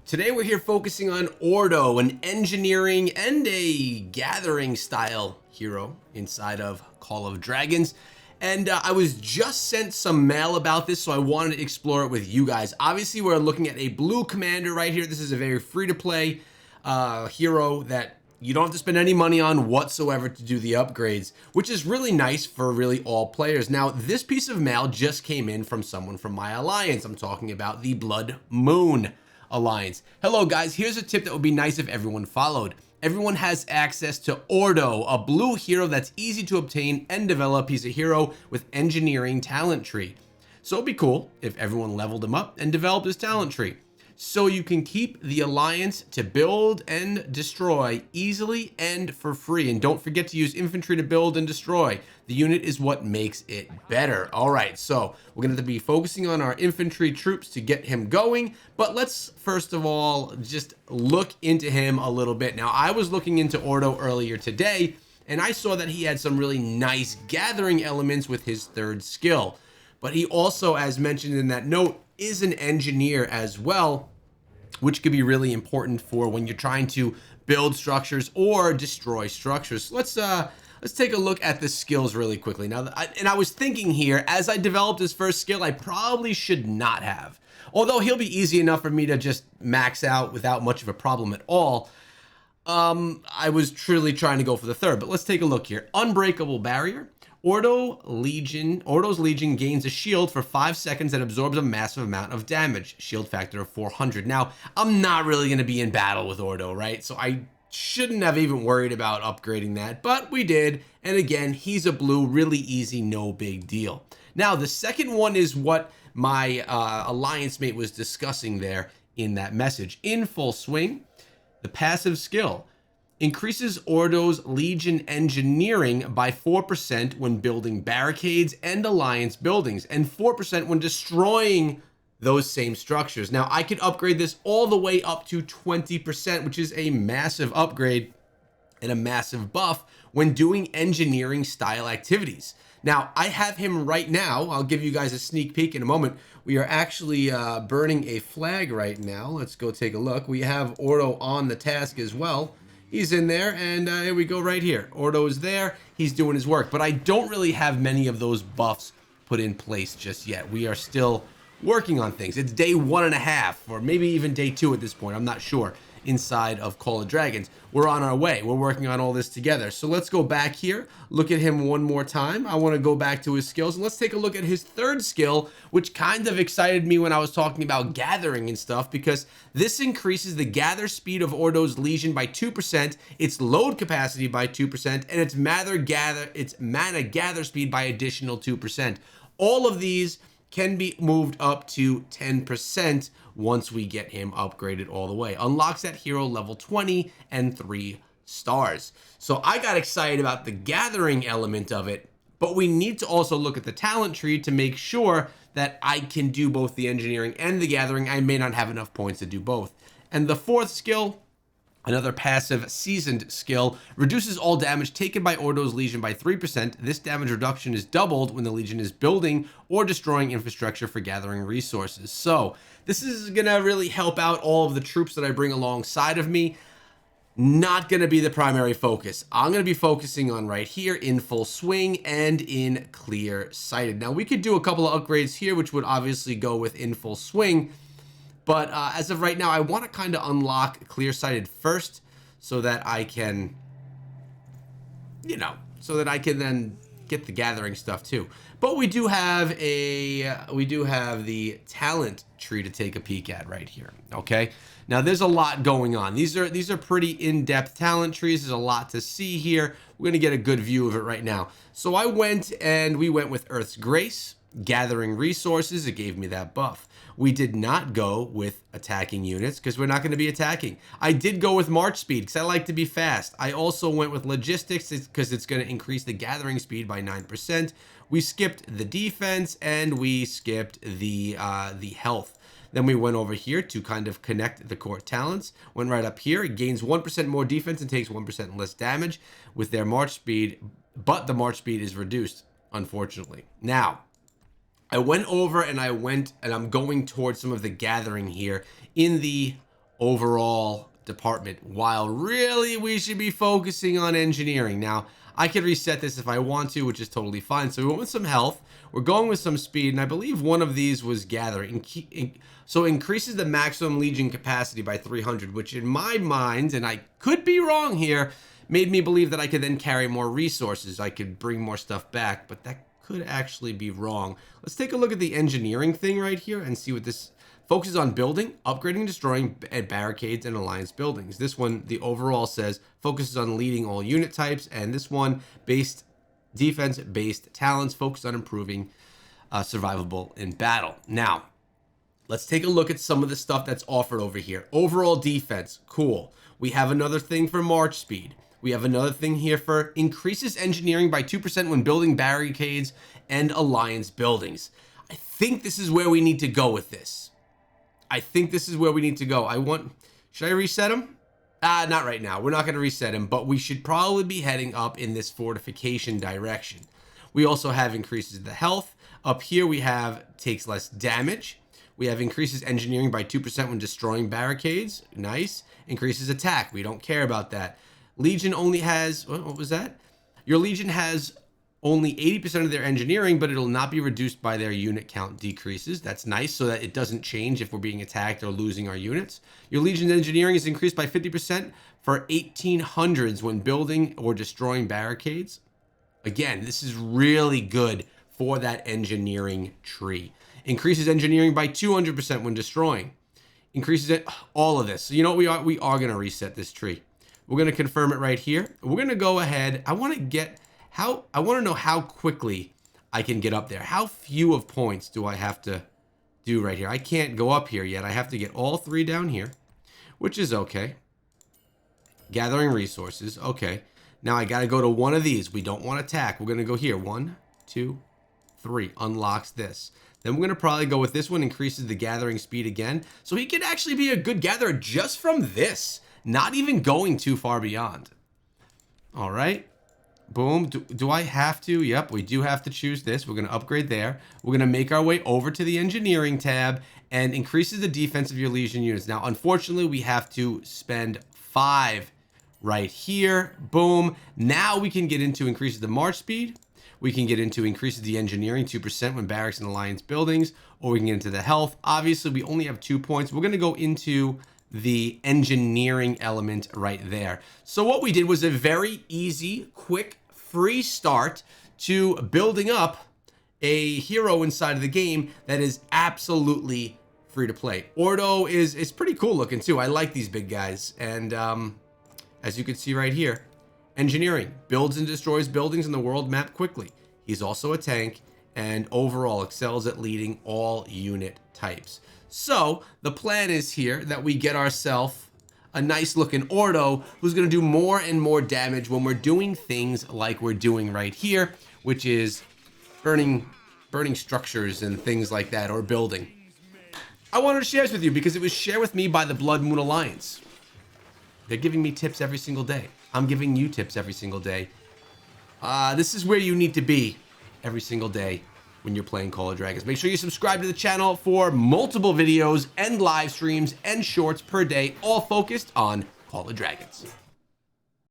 Today we're here focusing on Ordo, an engineering and a gathering style hero inside of Call of Dragons. And I was just sent some mail about this, so I wanted to explore it with you guys. Obviously, we're looking at a blue commander right here. This is a very free-to-play hero that you don't have to spend any money on whatsoever to do the upgrades, which is really nice for really all players. Now, this piece of mail just came in from someone from my alliance. I'm talking about the Blood Moon Alliance. Hello guys, here's a tip that would be nice if everyone followed. Everyone has access to Ordo, a blue hero that's easy to obtain and develop. He's a hero with engineering talent tree. So it'd be cool if everyone leveled him up and developed his talent tree, so you can keep the alliance to build and destroy easily and for free. And don't forget to use infantry to build and destroy. The unit is what makes it better. All right, so we're going to be focusing on our infantry troops to get him going. But let's first of all just look into him a little bit. Now, I was looking into Ordo earlier today, and I saw that he had some really nice gathering elements with his third skill. But he also, as mentioned in that note, is an engineer as well, which could be really important for when you're trying to build structures or destroy structures. So let's take a look at the skills really quickly. Now, I was thinking here, as I developed his first skill, I probably should not have. Although he'll be easy enough for me to just max out without much of a problem at all. I was truly trying to go for the third, but let's take a look here. Unbreakable barrier. Ordo's Legion gains a shield for 5 seconds that absorbs a massive amount of damage. Shield factor of 400. Now, I'm not really going to be in battle with Ordo, right? So I shouldn't have even worried about upgrading that, but we did. And again, he's a blue, really easy, no big deal. Now, the second one is what my alliance mate was discussing there in that message. In full swing, the passive skill increases Ordo's Legion engineering by 4% when building barricades and alliance buildings, and 4% when destroying those same structures. Now, I could upgrade this all the way up to 20%, which is a massive upgrade and a massive buff when doing engineering style activities. Now, I have him right now. I'll give you guys a sneak peek in a moment. We are actually burning a flag right now. Let's go take a look. We have Ordo on the task as well. He's in there, and here we go right here. Ordo is there. He's doing his work, but I don't really have many of those buffs put in place just yet. We are still working on things. It's day 1.5, or maybe even day 2 at this point. I'm not sure. Inside of Call of Dragons, we're on our way. We're working on all this together. So let's go back here, look at him one more time. I want to go back to his skills, and let's take a look at his third skill, which kind of excited me when I was talking about gathering and stuff, because this increases the gather speed of Ordo's Legion by 2%, its load capacity by 2%, and its mana gather speed by additional 2%. All of these can be moved up to 10% once we get him upgraded all the way. Unlocks that hero level 20 and 3 stars. So I got excited about the gathering element of it, but we need to also look at the talent tree to make sure that I can do both the engineering and the gathering. I may not have enough points to do both. And the fourth skill, another passive seasoned skill, reduces all damage taken by Ordo's Legion by 3%. This damage reduction is doubled when the Legion is building or destroying infrastructure for gathering resources. So this is going to really help out all of the troops that I bring alongside of me. Not going to be the primary focus. I'm going to be focusing on right here in full swing and in clear sighted. Now we could do a couple of upgrades here, which would obviously go with in full swing. But as of right now, I want to kind of unlock clear-sighted first so that I can, so that I can then get the gathering stuff too. But we do have the talent tree to take a peek at right here. Okay. Now there's a lot going on. These are pretty in-depth talent trees. There's a lot to see here. We're going to get a good view of it right now. So we went with Earth's Grace, gathering resources. It gave me that buff. We did not go with attacking units because we're not going to be attacking. I did go with March speed because I like to be fast. I also went with logistics because it's going to increase the gathering speed by 9%. We skipped the defense and we skipped the health. Then we went over here to kind of connect the core talents. Went right up here. It gains 1% more defense and takes 1% less damage with their March speed, but the March speed is reduced, unfortunately. Now, I went over and I'm going towards some of the gathering here in the overall department, while really we should be focusing on engineering. Now, I could reset this if I want to, which is totally fine. So we went with some health. We're going with some speed, and I believe one of these was gathering. So increases the maximum Legion capacity by 300, which in my mind, and I could be wrong here, made me believe that I could then carry more resources. I could bring more stuff back, but that could actually be wrong. Let's take a look at the engineering thing right here and see what this focuses on: building, upgrading, destroying barricades and alliance buildings. This one, the overall says, focuses on leading all unit types, and this one, based defense-based talents, focused on improving survivable in battle. Now, let's take a look at some of the stuff that's offered over here. Overall defense, cool. We have another thing for march speed. We have another thing here for increases engineering by 2% when building barricades and alliance buildings. I think this is where we need to go with this. Should I reset him? Not right now. We're not going to reset him, but we should probably be heading up in this fortification direction. We also have increases the health. Up here we have takes less damage. We have increases engineering by 2% when destroying barricades. Nice. Increases attack. We don't care about that. Legion only has, what was that? Your Legion has only 80% of their engineering, but it'll not be reduced by their unit count decreases. That's nice, so that it doesn't change if we're being attacked or losing our units. Your Legion's engineering is increased by 50% for 1800s when building or destroying barricades. Again, this is really good for that engineering tree. Increases engineering by 200% when destroying. Increases it, all of this. So you know what, we are going to reset this tree. We're going to confirm it right here. We're going to go ahead. I want to know how quickly I can get up there. How few of points do I have to do right here? I can't go up here yet. I have to get all 3 down here, which is okay. Gathering resources. Okay. Now I got to go to one of these. We don't want to attack. We're going to go here. 1, 2, 3. Unlocks this. Then we're going to probably go with this one. Increases the gathering speed again. So he could actually be a good gatherer just from this. Not even going too far beyond. All right. Boom. Do I have to? Yep, we do have to choose this. We're going to upgrade there. We're going to make our way over to the engineering tab and increases the defense of your Legion units. Now, unfortunately, we have to spend 5 right here. Boom. Now we can get into increases the march speed. We can get into increases the engineering 2% when barracks and alliance buildings, or we can get into the health. Obviously, we only have 2 points. We're going to go into the engineering element right there. So what we did was a very easy, quick, free start to building up a hero inside of the game that is absolutely free to play. Ordo is pretty cool looking too. I like these big guys. And as you can see right here, engineering builds and destroys buildings in the world map quickly. He's also a tank and overall excels at leading all unit types. So the plan is here that we get ourselves a nice looking Ordo who's going to do more and more damage when we're doing things like we're doing right here, which is burning structures and things like that, or building. I wanted to share this with you because it was shared with me by the Blood Moon Alliance. They're giving me tips every single day. I'm giving you tips every single day. This is where you need to be every single day when you're playing Call of Dragons. Make sure you subscribe to the channel for multiple videos and live streams and shorts per day, all focused on Call of Dragons.